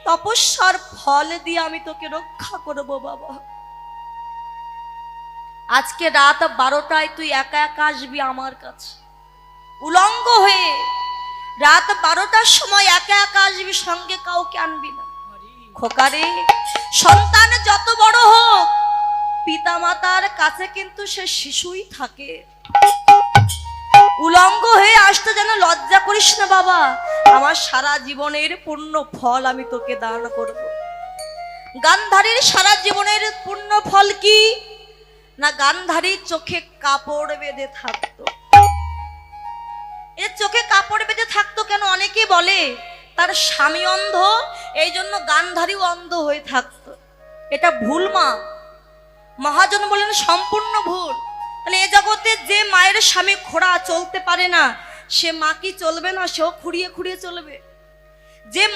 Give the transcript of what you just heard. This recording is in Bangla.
তপস্যার ফল দিয়ে আমি তোকে রক্ষা করব বাবা। আজকে রাত 12টায় তুই একা একা আসবি আমার কাছে উলঙ্গ হয়ে। রাত 12টার সময় একা একা আসবি, সঙ্গে কাউকে আনবি না। খোকারে, সন্তান যত বড় হোক পিতা মাতার কাছে কিন্তু সে শিশুই থাকে। উলঙ্গ হয়ে আসতে যেন লজ্জা করিস না বাবা। আমার সারা জীবনের পূর্ণ ফল আমি তোকে দান করব। গান্ধারীর সারা জীবনের পূর্ণ ফল কি না, গান্ধারীর চোখে কাপড় বেঁধে থাকতো। এর চোখে কাপড় বেঁধে থাকতো কেন? অনেকে বলে তার স্বামী অন্ধ, এই জন্য গান্ধারীও অন্ধ হয়ে থাকতো। এটা ভুল মা। মহাজন বলেন সম্পূর্ণ ভুল। তাহলে এ জগতে যে মায়ের স্বামী খোড়া, চলতে পারে না, সে মা কি চলবে না? সেও খুঁড়িয়ে খুঁড়িয়ে চলবে। যে